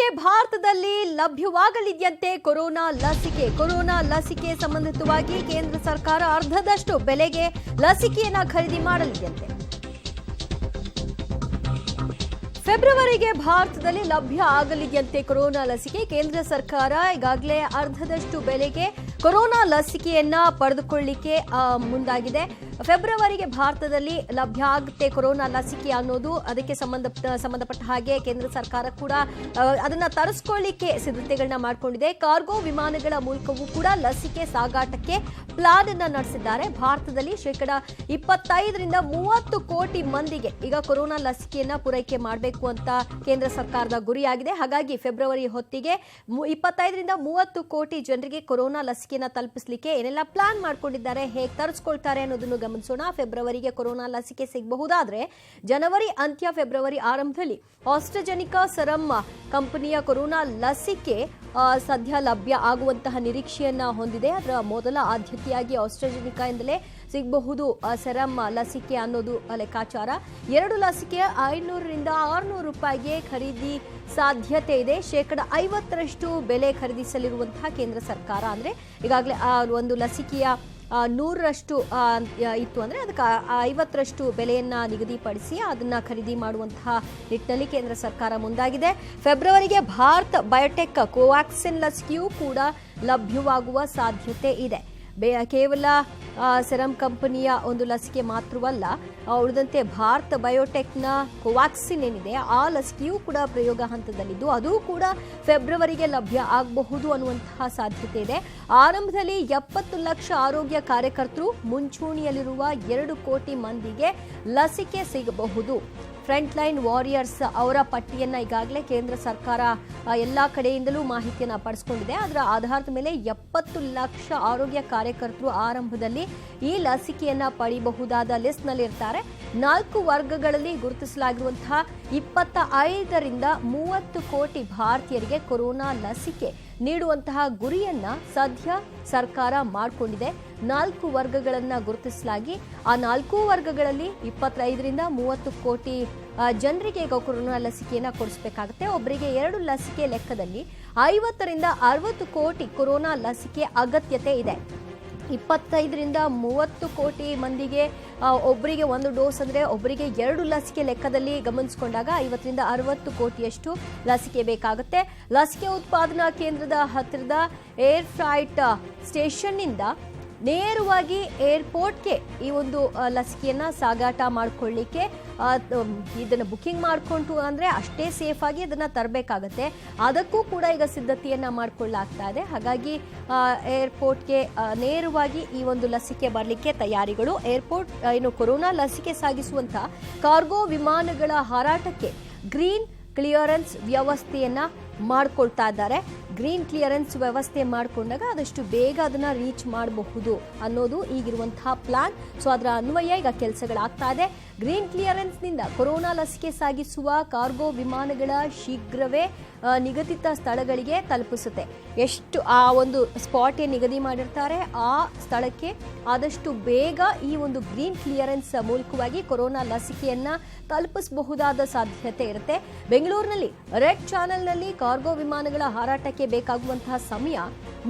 ಫೆಬ್ರವರಿಗೆ ಭಾರತದಲ್ಲಿ ಲಭ್ಯವಾಗಲಿದೆಯಂತೆ ಕೊರೋನಾ ಲಸಿಕೆ ಸಂಬಂಧಿತವಾಗಿ ಕೇಂದ್ರ ಸರ್ಕಾರ ಅರ್ಧದಷ್ಟು ಬೆಲೆಗೆ ಲಸಿಕೆಯನ್ನ ಖರೀದಿ ಮಾಡಲಿದೆಯಂತೆ. ಫೆಬ್ರವರಿಗೆ ಭಾರತದಲ್ಲಿ ಲಭ್ಯ ಆಗಲಿದೆಯಂತೆ ಕೊರೋನಾ ಲಸಿಕೆ. ಕೇಂದ್ರ ಸರ್ಕಾರ ಈಗಾಗಲೇ ಅರ್ಧದಷ್ಟು ಬೆಲೆಗೆ ಕೊರೋನಾ ಲಸಿಕೆಯನ್ನ ಪಡೆದುಕೊಳ್ಳಲಿಕ್ಕೆ ಮುಂದಾಗಿದೆ. ಫೆಬ್ರವರಿಗೆ ಭಾರತದಲ್ಲಿ ಲಭ್ಯ ಆಗುತ್ತೆ ಕೊರೋನಾ ಲಸಿಕೆ ಅನ್ನೋದು, ಅದಕ್ಕೆ ಸಂಬಂಧಪಟ್ಟ ಹಾಗೆ ಕೇಂದ್ರ ಸರ್ಕಾರ ಕೂಡ ಅದನ್ನ ತರಿಸ್ಕೊಳ್ಳಿಕ್ಕೆ ಸಿದ್ಧತೆಗಳನ್ನ ಮಾಡಿಕೊಂಡಿದೆ. ಕಾರ್ಗೋ ವಿಮಾನಗಳ ಮೂಲಕವೂ ಕೂಡ ಲಸಿಕೆ ಸಾಗಾಟಕ್ಕೆ ಪ್ಲಾನ್ ಅನ್ನ ನಡೆಸಿದ್ದಾರೆ. ಭಾರತದಲ್ಲಿ ಶೇಕಡಾ 25ರಿಂದ 30 ಕೋಟಿ ಮಂದಿಗೆ ಈಗ ಕೊರೋನಾ ಲಸಿಕೆಯನ್ನ ಪೂರೈಕೆ ಮಾಡಬೇಕು ಅಂತ ಕೇಂದ್ರ ಸರ್ಕಾರದ ಗುರಿಯಾಗಿದೆ. ಹಾಗಾಗಿ ಫೆಬ್ರವರಿ ಹೊತ್ತಿಗೆ 25ರಿಂದ 30 ಕೋಟಿ ಜನರಿಗೆ ಕೊರೋನಾ ಲಸಿಕೆಯನ್ನ ತಲುಪಿಸಲಿಕ್ಕೆ ಏನೆಲ್ಲ ಪ್ಲಾನ್ ಮಾಡ್ಕೊಂಡಿದ್ದಾರೆ, ಹೇಗೆ ತರಿಸ್ಕೊಳ್ತಾರೆ ಅನ್ನೋದನ್ನು ಗಮನಿಸೋಣ. ಫೆಬ್ರವರಿಗೆ ಕೊರೋನಾ ಲಸಿಕೆ ಸಿಗಬಹುದಾದ್ರೆ ಜನವರಿ ಅಂತ್ಯ ಫೆಬ್ರವರಿ ಆರಂಭದಲ್ಲಿ ಆಸ್ಟ್ರಾಜೆನಿಕಾ ಸೆರಮ್ ಕಂಪನಿಯ ಕೊರೋನಾ ಲಸಿಕೆ ಸದ್ಯ ಲಭ್ಯ ಆಗುವಂತಹ ನಿರೀಕ್ಷೆಯನ್ನ ಹೊಂದಿದೆ. ಅದರ ಮೊದಲ ಆದ್ಯತೆಯಾಗಿ ಆಸ್ಟ್ರಾಜೆನಿಕಾ ಇಂದಲೇ ಸಿಗಬಹುದು ಸೆರಮ್ ಲಸಿಕೆ ಅನ್ನೋದು ಲೆಕ್ಕಾಚಾರ. 2 ಲಸಿಕೆ 500ರಿಂದ 600 ರೂಪಾಯಿಗೆ ಖರೀದಿ ಸಾಧ್ಯತೆ ಇದೆ. ಶೇಕಡಾ 50ರಷ್ಟು ಬೆಲೆ ಖರೀದಿಸಲಿರುವಂತಹ ಕೇಂದ್ರ ಸರ್ಕಾರ, ಅಂದ್ರೆ ಈಗಾಗಲೇ ಒಂದು ಲಸಿಕೆಯ 100ರಷ್ಟು ಇತ್ತು ಅಂದ್ರೆ ಅದಕ್ಕೆ 50ರಷ್ಟು ಬೆಲೆಯನ್ನ ನಿಗದಿಪಡಿಸಿ ಅದನ್ನ ಖರೀದಿ ಮಾಡುವಂತಹ ನಿಟ್ಟಿನಲ್ಲಿ ಕೇಂದ್ರ ಸರ್ಕಾರ ಮುಂದಾಗಿದೆ. ಫೆಬ್ರವರಿಗೆ ಭಾರತ್ ಬಯೋಟೆಕ್ ಕೋವ್ಯಾಕ್ಸಿನ್ ಲಸಿಕೆಯೂ ಕೂಡ ಲಭ್ಯವಾಗುವ ಸಾಧ್ಯತೆ ಇದೆ. ಕೇವಲ ಸೆರಮ್ ಕಂಪನಿಯ ಒಂದು ಲಸಿಕೆ ಮಾತ್ರವಲ್ಲ, ಉಳಿದಂತೆ ಭಾರತ್ ಬಯೋಟೆಕ್ನ ಕೋವ್ಯಾಕ್ಸಿನ್ ಏನಿದೆ ಆ ಲಸಿಕೆಯೂ ಕೂಡ ಪ್ರಯೋಗ ಹಂತದಲ್ಲಿದ್ದು ಅದು ಕೂಡ ಫೆಬ್ರವರಿಗೆ ಲಭ್ಯ ಆಗಬಹುದು ಅನ್ನುವಂತಹ ಸಾಧ್ಯತೆ ಇದೆ. ಆರಂಭದಲ್ಲಿ 70 ಲಕ್ಷ ಆರೋಗ್ಯ ಕಾರ್ಯಕರ್ತರು, ಮುಂಚೂಣಿಯಲ್ಲಿರುವ 2 ಕೋಟಿ ಮಂದಿಗೆ ಲಸಿಕೆ ಸಿಗಬಹುದು. ಫ್ರಂಟ್ ಲೈನ್ ವಾರಿಯರ್ಸ್ ಅವರ ಪಟ್ಟಿಯನ್ನ ಈಗಾಗಲೇ ಕೇಂದ್ರ ಸರ್ಕಾರ ಎಲ್ಲಾ ಕಡೆಯಿಂದಲೂ ಮಾಹಿತಿಯನ್ನ ಪಡಿಸಿಕೊಂಡಿದೆ. ಅದರ ಆಧಾರದ ಮೇಲೆ 70 ಲಕ್ಷ ಆರೋಗ್ಯ ಕಾರ್ಯಕರ್ತರು ಆರಂಭದಲ್ಲಿ ಈ ಲಸಿಕೆಯನ್ನ ಪಡೆಯಬಹುದಾದ ಲಿಸ್ಟ್ ನಲ್ಲಿ ಇರ್ತಾರೆ. 4 ವರ್ಗಗಳಲ್ಲಿ ಗುರುತಿಸಲಾಗಿರುವಂತಹ 25ರಿಂದ 30 ಕೋಟಿ ಭಾರತೀಯರಿಗೆ ಕೊರೋನಾ ಲಸಿಕೆ ನೀಡುವಂತಹ ಗುರಿಯನ್ನ ಸದ್ಯ ಸರ್ಕಾರ ಮಾಡಿಕೊಂಡಿದೆ. 4 ವರ್ಗಗಳನ್ನ ಗುರುತಿಸಲಾಗಿ ಆ 4 ವರ್ಗಗಳಲ್ಲಿ 25ರಿಂದ 30 ಕೋಟಿ ಜನರಿಗೆ ಕೊರೋನಾ ಲಸಿಕೆಯನ್ನ ಕೊಡಿಸಬೇಕಾಗುತ್ತೆ. ಒಬ್ಬರಿಗೆ 2 ಲಸಿಕೆ ಲೆಕ್ಕದಲ್ಲಿ 50ರಿಂದ 60 ಕೋಟಿ ಕೊರೋನಾ ಲಸಿಕೆ ಅಗತ್ಯತೆ ಇದೆ. 25ರಿಂದ 30 ಕೋಟಿ ಮಂದಿಗೆ ಒಬ್ಬರಿಗೆ 1 ಡೋಸ್ ಅಂದ್ರೆ ಒಬ್ಬರಿಗೆ 2 ಲಸಿಕೆ ಲೆಕ್ಕದಲ್ಲಿ ಗಮನಿಸಿಕೊಂಡಾಗ 50ರಿಂದ 60 ಕೋಟಿಯಷ್ಟು ಲಸಿಕೆ ಬೇಕಾಗುತ್ತೆ. ಲಸಿಕೆ ಉತ್ಪಾದನಾ ಕೇಂದ್ರದ ಹತ್ತಿರದ ಏರ್ ಫ್ರೈಟ್ ಸ್ಟೇಷನ್ನಿಂದ ನೇರವಾಗಿ ಏರ್ಪೋರ್ಟ್ಗೆ ಈ ಒಂದು ಲಸಿಕೆಯನ್ನ ಸಾಗಾಟ ಮಾಡಿಕೊಳ್ಳಿಕ್ಕೆ ಇದನ್ನು ಬುಕಿಂಗ್ ಮಾಡಿಕೊಂಡು ಅಂದ್ರೆ ಅಷ್ಟೇ ಸೇಫ್ ಆಗಿ ಇದನ್ನ ತರಬೇಕಾಗತ್ತೆ. ಅದಕ್ಕೂ ಕೂಡ ಈಗ ಸಿದ್ಧತೆಯನ್ನ ಮಾಡಿಕೊಳ್ಳಲಾಗ್ತಾ ಇದೆ. ಹಾಗಾಗಿ ಏರ್ಪೋರ್ಟ್ಗೆ ನೇರವಾಗಿ ಈ ಒಂದು ಲಸಿಕೆ ಬರಲಿಕ್ಕೆ ತಯಾರಿಗಳು. ಏರ್ಪೋರ್ಟ್ ಏನು ಕೊರೋನಾ ಲಸಿಕೆ ಸಾಗಿಸುವಂತ ಕಾರ್ಗೋ ವಿಮಾನಗಳ ಹಾರಾಟಕ್ಕೆ ಗ್ರೀನ್ ಕ್ಲಿಯರೆನ್ಸ್ ವ್ಯವಸ್ಥೆಯನ್ನ ಮಾಡ್ಕೊಳ್ತಾ ಇದ್ದಾರೆ. ಗ್ರೀನ್ ಕ್ಲಿಯರೆನ್ಸ್ ವ್ಯವಸ್ಥೆ ಮಾಡಿಕೊಂಡಾಗ ಆದಷ್ಟು ಬೇಗ ಅದನ್ನ ರೀಚ್ ಮಾಡಬಹುದು ಅನ್ನೋದು ಈಗಿರುವಂತಹ ಪ್ಲಾನ್. ಸೊ ಅದರ ಅನ್ವಯ ಈಗ ಕೆಲಸಗಳಾಗ್ತಾ ಇದೆ. ಗ್ರೀನ್ ಕ್ಲಿಯರೆನ್ಸ್ ನಿಂದ ಕೊರೋನಾ ಲಸಿಕೆ ಸಾಗಿಸುವ ಕಾರ್ಗೋ ವಿಮಾನಗಳ ಶೀಘ್ರವೇ ನಿಗದಿತ ಸ್ಥಳಗಳಿಗೆ ತಲುಪಿಸುತ್ತೆ. ಎಷ್ಟು ಆ ಒಂದು ಸ್ಪಾಟ್ ನಿಗದಿ ಮಾಡಿರ್ತಾರೆ ಆ ಸ್ಥಳಕ್ಕೆ ಆದಷ್ಟು ಬೇಗ ಈ ಒಂದು ಗ್ರೀನ್ ಕ್ಲಿಯರೆನ್ಸ್ ಮೂಲಕವಾಗಿ ಕೊರೋನಾ ಲಸಿಕೆಯನ್ನ ತಲುಪಿಸಬಹುದಾದ ಸಾಧ್ಯತೆ ಇರುತ್ತೆ. ಬೆಂಗಳೂರಿನಲ್ಲಿ ರೆಡ್ ಚಾನೆಲ್ನಲ್ಲಿ ಕಾರ್ಗೋ ವಿಮಾನಗಳ ಹಾರಾಟಕ್ಕೆ ಬೇಕಾಗುವಂತಹ ಸಮಯ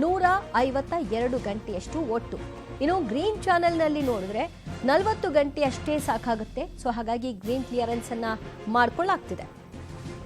152 ಗಂಟೆಯಷ್ಟು ಒಟ್ಟು. ಇನ್ನು ಗ್ರೀನ್ ಚಾನೆಲ್ನಲ್ಲಿ ನೋಡಿದ್ರೆ 40 ಗಂಟೆ ಅಷ್ಟೇ ಸಾಕಾಗುತ್ತೆ. ಸೊ ಹಾಗಾಗಿ ಗ್ರೀನ್ ಕ್ಲಿಯರೆನ್ಸ್ ಅನ್ನ ಮಾಡ್ಕೊಳ್ಳಾಗ್ತಿದೆ.